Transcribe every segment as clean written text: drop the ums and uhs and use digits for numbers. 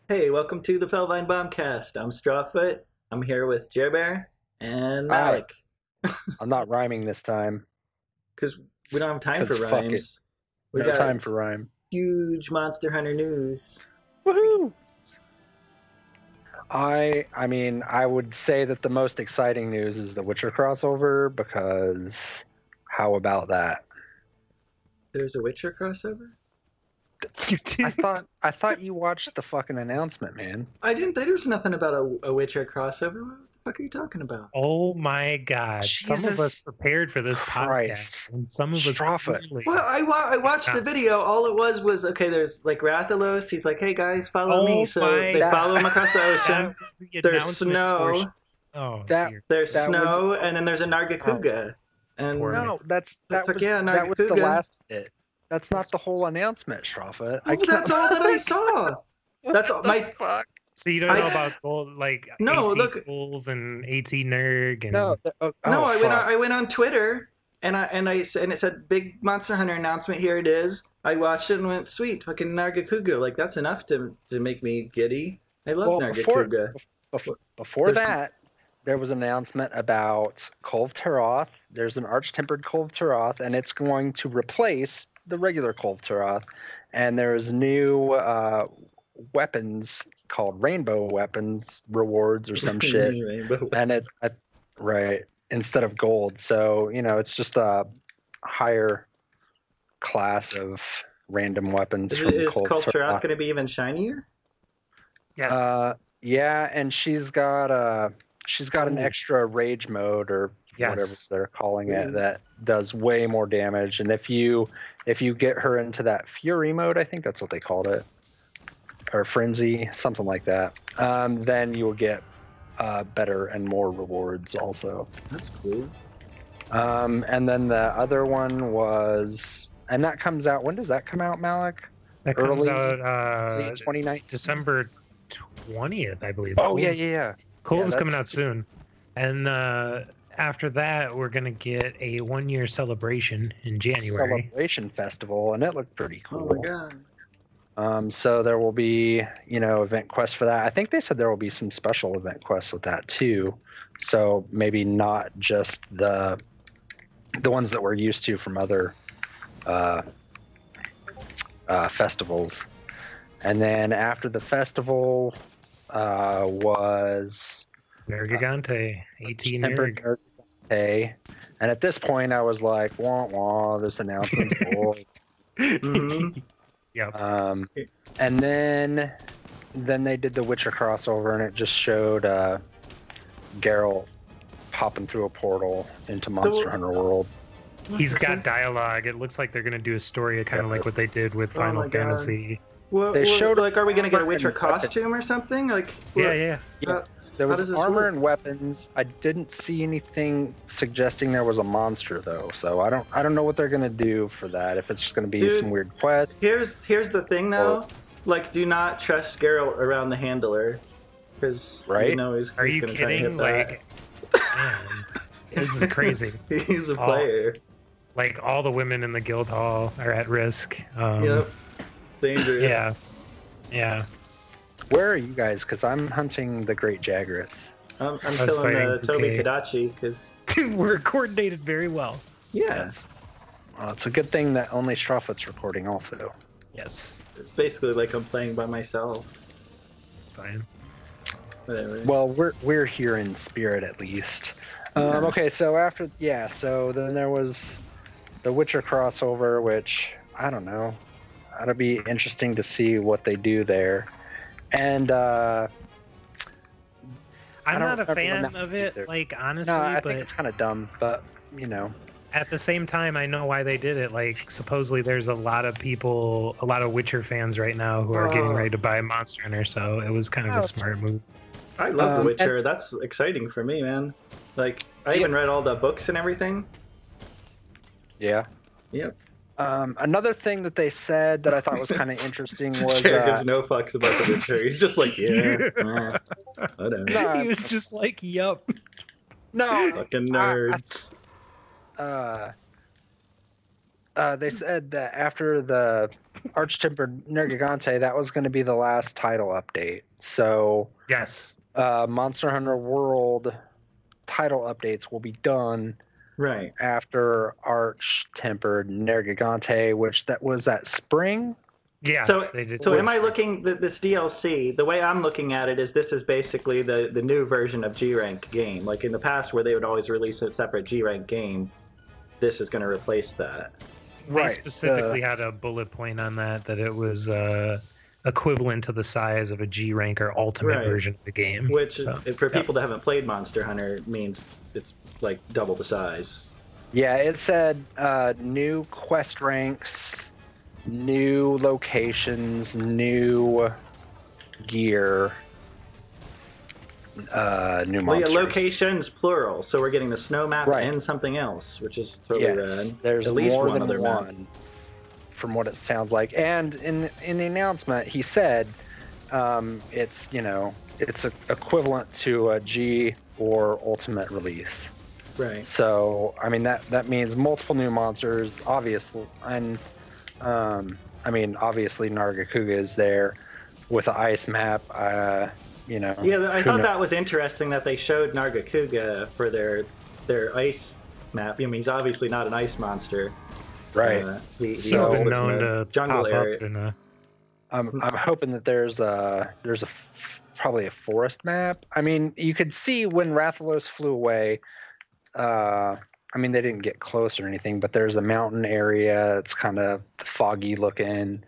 Hey, welcome to the Felvine Bombcast. I'm Strawfoot. I'm here with Jerbear and Hi, Malik. I'm not rhyming this time. Because we don't have time for Fuck it. rhymes. We No got time for rhyme. huge Monster Hunter news. Woohoo! I mean, I would say that the most exciting news is the Witcher crossover because how about that? There's a Witcher crossover? I thought you watched the fucking announcement, man. I didn't. There's nothing about a Witcher crossover. What the fuck are you talking about? Oh my God! Some of us Jesus prepared for this Christ. podcast, and some of us Strawfoot. clearly. Well, I watched the video. All it was okay. There's like Rathalos. He's like, hey guys, follow me. So they follow him across the ocean. There's snow. Oh, That- dear. There's That snow, and then there's a Nargacuga. And poor No, Fuck that was yeah, that was the Nargacuga. last bit. That's not the whole announcement, Strawfoot. Oh, that's all that I saw. That's all my. Fuck. So you don't know about gold, like No, AT look- Gold and AT Nerg and No, No, I went on. fuck. I went on Twitter, and it said big Monster Hunter announcement. Here it is. I watched it and went, sweet, fucking Nargacuga. Like that's enough to make me giddy. I love Well, Nargacuga. Before There's- that, there was an announcement about Kolv Taroth. There's an arch-tempered Kolv Taroth, and it's going to replace the regular Kolv Taroth. And there's new weapons called Rainbow Weapons rewards or some shit. Rainbow. And right, instead of gold. So, it's just a higher class of random weapons from Is Kolv Culturoth Taroth. going to be even shinier? yes, Yeah, and she's got an Ooh. extra rage mode or whatever yes. they're calling it Mhm. that does way more damage. And if you get her into that fury mode, I think that's what they called it, or frenzy, something like that, then you will get better and more rewards also. That's cool. And then the other one was, and that comes out. When does that come out, Malik? That comes early- out 2019. December 20th, I believe. Oh yeah, Cole's- yeah, yeah. Cole's Yeah, coming out that's- soon, and after that, we're gonna get a 1-year celebration in January. Celebration festival, and it looked pretty Oh cool. my god. So there will be, event quests for that. I think they said there will be some special event quests with that too. So maybe not just the ones that we're used to from other festivals. And then after the festival was Nergigante, 18 Tempered Nerg. Day. And at this point, I was like, wah, wah, this announcement's cool. Mhm. Yep. And then they did the Witcher crossover, and it just showed Geralt popping through a portal into Monster Hunter World. He's got dialogue. It looks like they're gonna do a story, kind of like what they did with Oh Final my God. Fantasy. They showed like, are we gonna get a armor Witcher and weapons. costume or something? Like, Yeah, yeah. Yeah. There How was does this armor work? and weapons. I didn't see anything suggesting there was a monster though, so I don't know what they're gonna do for that. If it's just gonna be Dude, some weird quest. Here's the thing though. Like, do not trust Geralt around the handler, because Right? he's Are you gonna try to hit kidding? that. Like, man, this is crazy. He's a Oh. player. Like all the women in the guild hall are at risk. Yep. Dangerous. Yeah. Yeah. Where are you guys? Because I'm hunting the Great Jagras. I'm was killing fighting Toby Bouquet. Kadachi because We're coordinated very well. yes, Well, it's a good thing that only Strawfoot's recording also. Yes. it's basically like I'm playing by myself. It's fine. Whatever. Well, we're here in spirit at least. Yeah. Okay, so so then there was the Witcher crossover, which I don't know. That'll be interesting to see what they do there. And I'm don't not a remember fan when that of was it, either. like honestly, no, I but think it's kind of dumb, but at the same time, I know why they did it. Like, supposedly there's a lot of people, a lot of Witcher fans right now who are getting Oh. ready to buy Monster Hunter, so it was kind of Oh, a it's- smart move. I love The and- Witcher. That's exciting for me, man. Like, I Yeah. even read all the books and everything. yeah. Yep. Another thing that they said that I thought was kind of interesting was Chair gives no fucks about The Witcher. He's just like, yeah, whatever. No, He was just like, "Yup." no, Fucking nerds. They said that after the Arch-Tempered Nergigante, that was going to be the last title update. So Yes. Monster Hunter World title updates will be done Right. after Arch-Tempered Nergigante, which that was that spring. Yeah. So, they did so am I spring. looking this DLC? The way I'm looking at it is this is basically the new version of G rank game. Like in the past, where they would always release a separate G rank game, this is going to replace that. They specifically had a bullet point on that it was equivalent to the size of a G rank or ultimate version of the game. Which, for people that haven't played Monster Hunter, means it's like double the size. Yeah, it said new quest ranks, new locations, new gear, new monsters. Well, yeah, locations plural, so we're getting the snow map and something else, which is totally rad. There's at least more one than other one, map. from what it sounds like. And in the announcement, he said it's it's equivalent to a G or Ultimate release. Right. So I mean that means multiple new monsters, obviously, and obviously Nargacuga is there with the ice map. Yeah, I thought that was interesting that they showed Nargacuga for their ice map. I mean, he's obviously not an ice monster, right? He's been known to jungle pop area. up in a... I'm hoping that there's probably a forest map. I mean, you could see when Rathalos flew away. They didn't get close or anything, but there's a mountain area. It's kind of foggy looking.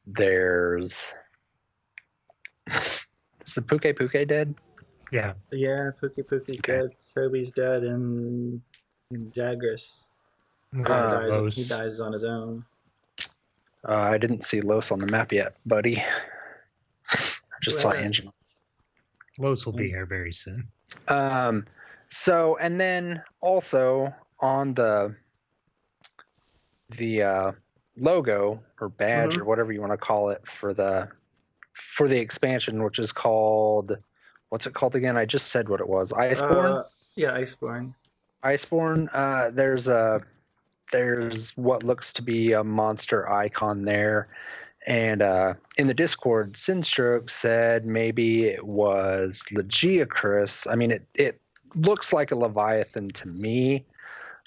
There's is the Puke dead? Yeah. Yeah, Puke's dead. Toby's dead, and Jagras. He dies on his own. I didn't see Los on the map yet, buddy. I just saw Angela. Los will be here very soon. So, and then also on the logo or badge or whatever you want to call it for the expansion, which is called, what's it called again? I just said what it was. Iceborne? Yeah, Iceborne. Iceborne. There's what looks to be a monster icon there. And in the Discord, Sinstroke said maybe it was Legiacris. I mean, it looks like a Leviathan to me.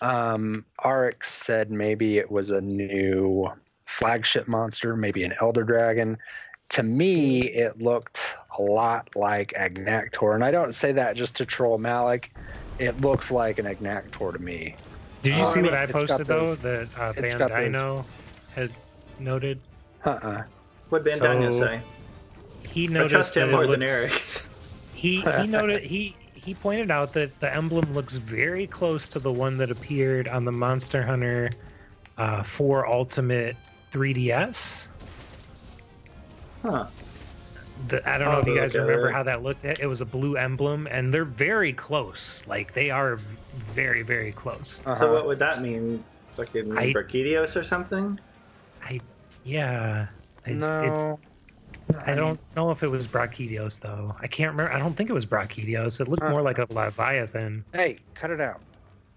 Arix said maybe it was a new flagship monster, maybe an Elder Dragon. To me, it looked a lot like Agnactor. And I don't say that just to troll Malik. It looks like an Agnactor to me. Did you see what I posted, though, that Bandino had noted? What did Bandino say? He noticed I trust him more than Eric's. He noted he pointed out that the emblem looks very close to the one that appeared on the Monster Hunter 4 Ultimate 3DS. Huh. I don't know if you guys remember how that looked. It was a blue emblem, and they're very close. Like, they are very, very close. So what would that mean? Fucking Brachydios or something? Yeah. No. I don't know if it was Brachydios, though. I can't remember. I don't think it was Brachydios. It looked more like a Leviathan. Hey, cut it out.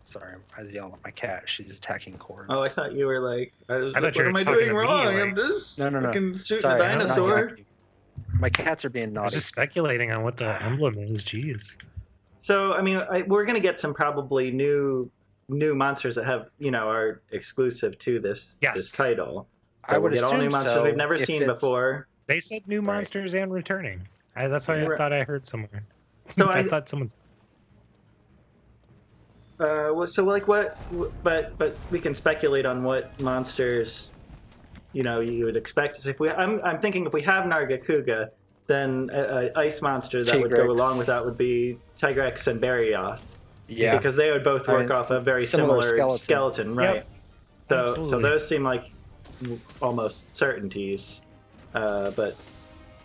Sorry, I was yelling at my cat. She's attacking cords. Oh, I thought you were like, what am I doing wrong? I'm just fucking shooting a dinosaur. My cats are being naughty. I was just speculating on what the emblem is. Jeez. So, I mean, we're going to get some probably new monsters that have, are exclusive to this title. I would get all new monsters we've never seen before. They said new monsters and returning. That's why I thought I heard somewhere. So I thought someone. So like what? But we can speculate on what monsters, you would expect. If I'm thinking if we have Nargacuga, then an ice monster that would go along with that would be Tigrex and Barioth. Yeah. Because they would both work off a very similar skeleton, right? Yep. So those seem like almost certainties. But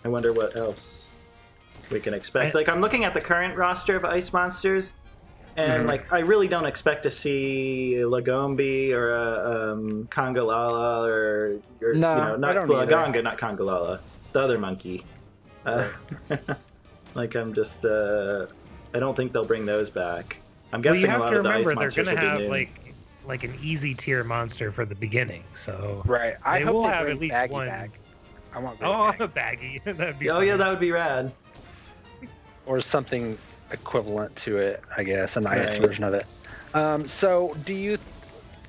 I wonder what else we can expect. Like, I'm looking at the current roster of ice monsters, and I really don't expect to see a Lagombi or a Congalala or not Laganga, not Congalala, the other monkey. I'm just I don't think they'll bring those back. I'm guessing a lot of the ice monsters will be new. like an easy tier monster for the beginning. So Right. I they hope will they have bring at least Baggy one. back. I want Great Oh, Baggy. baggy. That'd be Oh yeah, funny. that would be rad. Or something equivalent to it, I guess, an ice Right. version of it. So do you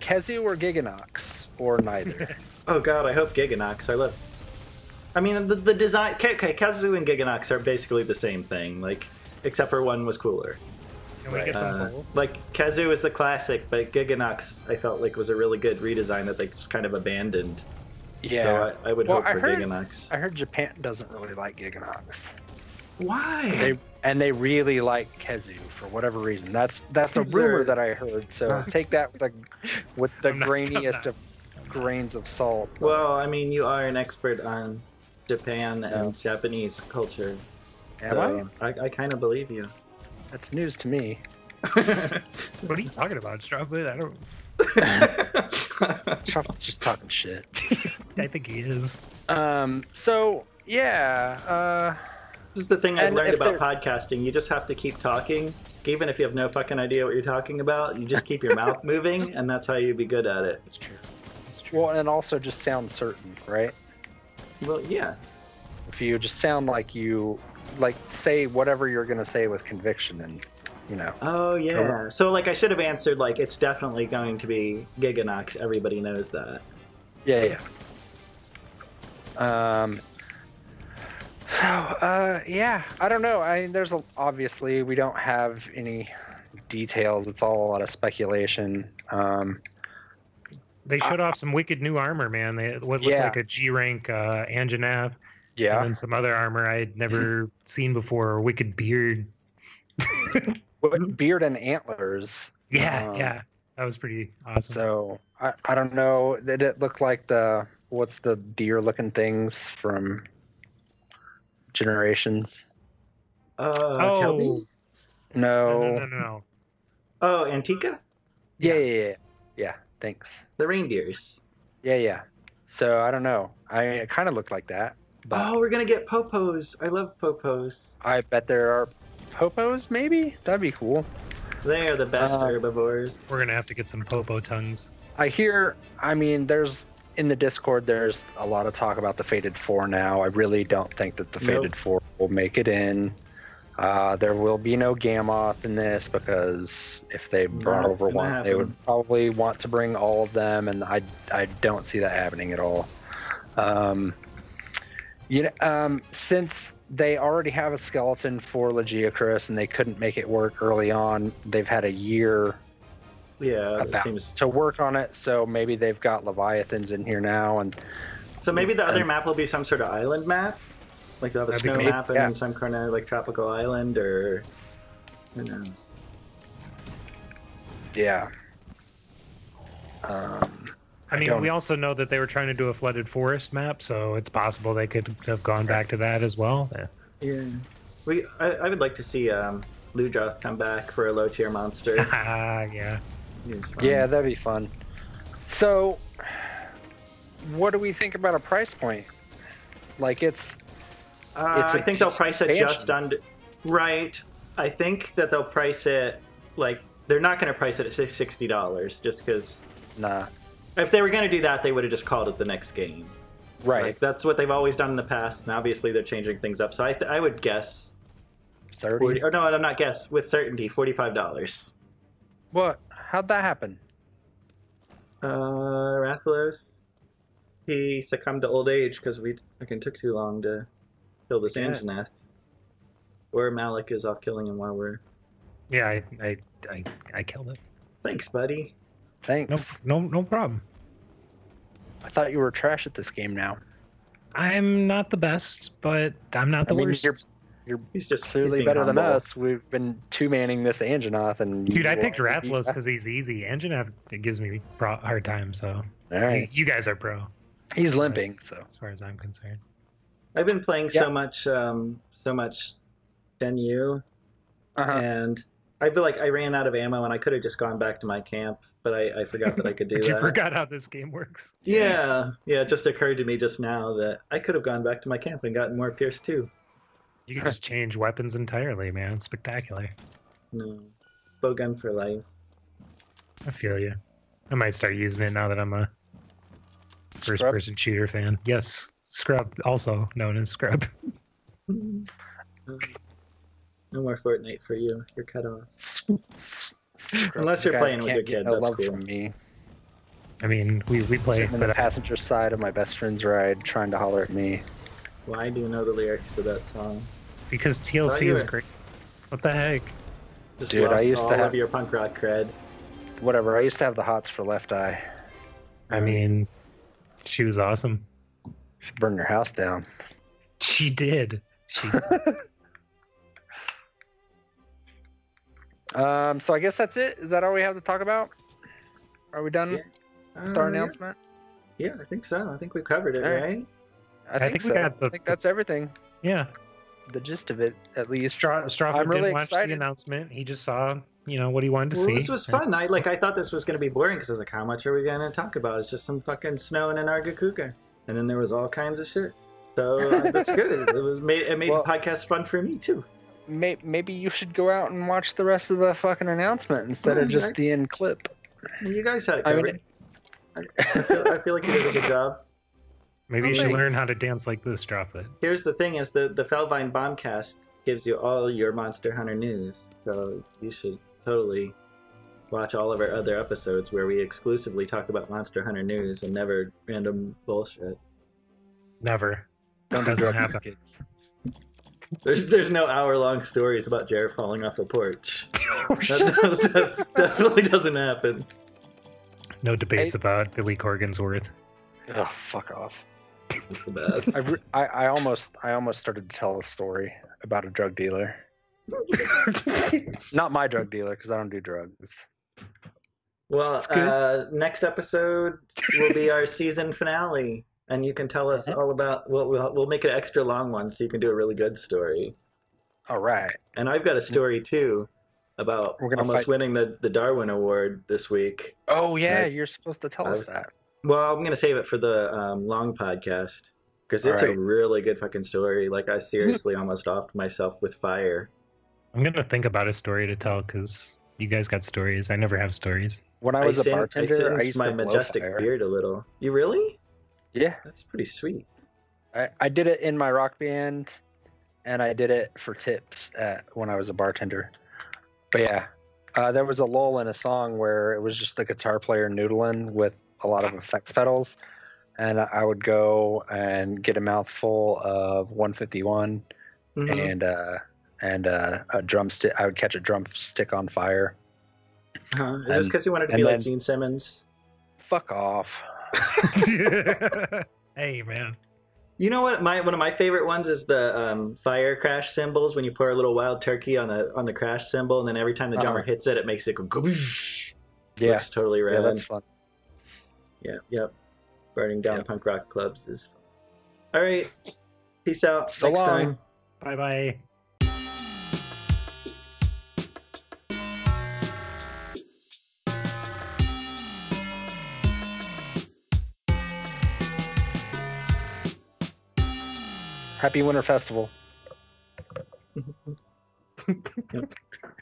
Kezu or Giganox or neither? Oh god, I hope Giganox. I mean, the design. Okay, Kazu and Giganox are basically the same thing, like except for one was cooler. Can we get them both? Like Kazu is the classic, but Giganox I felt like was a really good redesign that they just kind of abandoned. Yeah. So I would hope for heard, Giganox. I heard Japan doesn't really like Giganox. Why? They really like Kezu for whatever reason. That's a rumor that I heard. So take that with the grainiest of grains of salt. Well, I mean, you are an expert on Japan and Japanese culture. Am I kind of believe you. That's news to me. What are you talking about, Strawfoot? I don't. Just talking shit. I think he is. So yeah. This is the thing I've And learned if about podcasting. You just have to keep talking. Even if you have no fucking idea what you're talking about, you just keep your mouth moving, and that's how you be good at it. It's true. It's true. Well, and also just sound certain, right? Well, yeah. If you just sound like you say whatever you're gonna say with conviction, and you know. Oh, yeah. So, like, I should have answered, like, it's definitely going to be Giganox. Everybody knows that. Yeah. Yeah, I don't know. I mean, obviously we don't have any details. It's all a lot of speculation. They showed off some wicked new armor, man. What looked like a G rank Anjanath. Yeah. And then some other armor I had never seen before. Wicked beard. Beard and antlers. Yeah. That was pretty awesome. So I don't know. Did it look like what's the deer looking things from Generations? Kelby? No. Oh, Antica? Yeah. Thanks. The reindeers. Yeah. So I don't know. It kind of looked like that. Oh, we're gonna get popos. I love popos. I bet there are popos. Maybe that'd be cool. They are the best herbivores. We're gonna have to get some popo tongues. There's in the Discord, there's a lot of talk about the Fated 4 now. I really don't think that the Fated 4 will make it in. There will be no Gammoth in this because if they brought over one, they would probably want to bring all of them, and I don't see that happening at all. Since they already have a skeleton for Legiacris and they couldn't make it work early on, they've had a year to work on it, so maybe they've got Leviathans in here now, and so maybe the other map will be some sort of island map, like they'll have a snow map and then some kind of like tropical island, or who knows. Yeah. I mean, we also know that they were trying to do a flooded forest map, so it's possible they could have gone back to that as well. Yeah. I would like to see Ludroth come back for a low tier monster. Yeah. Yeah, that'd be fun. So, what do we think about a price point? Like, I think they'll price it just under. Right. I think that they'll price it like they're not going to price it at $60 just because. Nah. If they were going to do that, they would have just called it the next game. Right. Like, that's what they've always done in the past, and obviously they're changing things up. So I would guess. 30? Or no, I'm not guess with certainty. $45. What? How'd that happen? Rathalos. He succumbed to old age because we fucking took too long to kill this Anjanath. Or Malik is off killing him while we're. Yeah, I killed it. Thanks, buddy. Thanks. No problem. I thought you were trash at this game now. I'm not the best, but I'm not the worst. He's clearly better than us. We've been two-manning this Anjanath, and dude, I picked Rathalos because he's easy. Anjanath, it gives me a hard time. So, all right, you guys are pro. He's limping, so as far as I'm concerned, I've been playing so much Shenyu, and I feel like I ran out of ammo, and I could have just gone back to my camp, but I forgot that I could do that. You forgot how this game works. Yeah, it just occurred to me just now that I could have gone back to my camp and gotten more Pierce too. You can just change weapons entirely, man. It's spectacular. No. Bowgun for life. I feel you. I might start using it now that I'm a first-person shooter fan. Yes, Scrub, also known as Scrub. No more Fortnite for you. You're cut off. Unless you're playing with your kid, that's love cool. From me. I mean, we play. Sitting in the passenger side of my best friend's ride, trying to holler at me. Why do you know the lyrics to that song? Because TLC is great. What the heck? Just Dude, lost I used all to have of your punk rock cred. Whatever. I used to have the hots for Left Eye. I mean, she was awesome. Should burn your house down. She did. So I guess that's it. Is that all we have to talk about? Are we done with our announcement? Yeah, I think so. I think we covered it, All right? I think so. I think that's everything. Yeah. The gist of it, at least. Strawfoot I'm really didn't watch excited. the announcement. He just saw, what he wanted to Well, see. this was fun. I thought this was going to be boring because I was like, how much are we going to talk about? It's just some fucking snow in Antarctica. And then there was all kinds of shit. So that's good. It made the podcast fun for me, too. Maybe you should go out and watch the rest of the fucking announcement instead of just the end clip. You guys had it covered. I feel like you did a good job. Maybe you should learn how to dance like this, Strawfoot. Here's the thing is the Felvine Bombcast gives you all your Monster Hunter news. So you should totally watch all of our other episodes where we exclusively talk about Monster Hunter news and never random bullshit. Never. Don't Doesn't happen. kids. There's no hour-long stories about Jared falling off a porch. That definitely doesn't happen. No debates about Billy Corgan's worth. Oh, fuck off. It's the best. I almost started to tell a story about a drug dealer. Not my drug dealer, because I don't do drugs. Well, next episode will be our season finale, and you can tell us all about. We'll make an extra long one, so you can do a really good story. All right. And I've got a story too about almost winning the Darwin Award this week. Oh yeah, you're supposed to tell us that. Well, I'm gonna save it for the long podcast because it's a really good fucking story. Like I seriously almost offed myself with fire. I'm gonna think about a story to tell because you guys got stories. I never have stories. When I was a bartender, I used used my to blow majestic fire. beard a little. You really? Yeah. That's pretty sweet. I did it in my rock band, and I did it for tips when I was a bartender. But yeah, there was a lull in a song where it was just the guitar player noodling with a lot of effects pedals, and I would go and get a mouthful of 151 and a drumstick. I would catch a drumstick on fire. Is this because you wanted to be like Gene Simmons? Fuck off. Hey, man. You know what? One of my favorite ones is the fire crash cymbals when you pour a little wild turkey on the crash cymbal, and then every time the drummer hits it, it makes it go goosh. Yeah. Looks totally rad. Yeah, that's fun. Yeah, yep. Burning down punk rock clubs is fun. All right. Peace out. So Next long. time. Bye-bye. Happy Winter Festival. All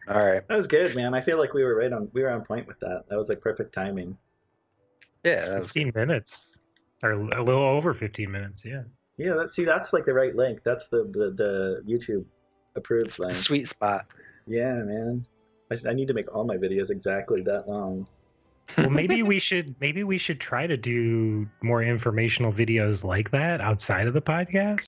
right. That was good, man. I feel like we were on point with that. That was like perfect timing. Yeah, that was 15 minutes. Or a little over 15 minutes, yeah. Yeah, that's like the right length. That's the YouTube approved length. sweet spot. Yeah, man. I need to make all my videos exactly that long. Well, maybe we should try to do more informational videos like that outside of the podcast.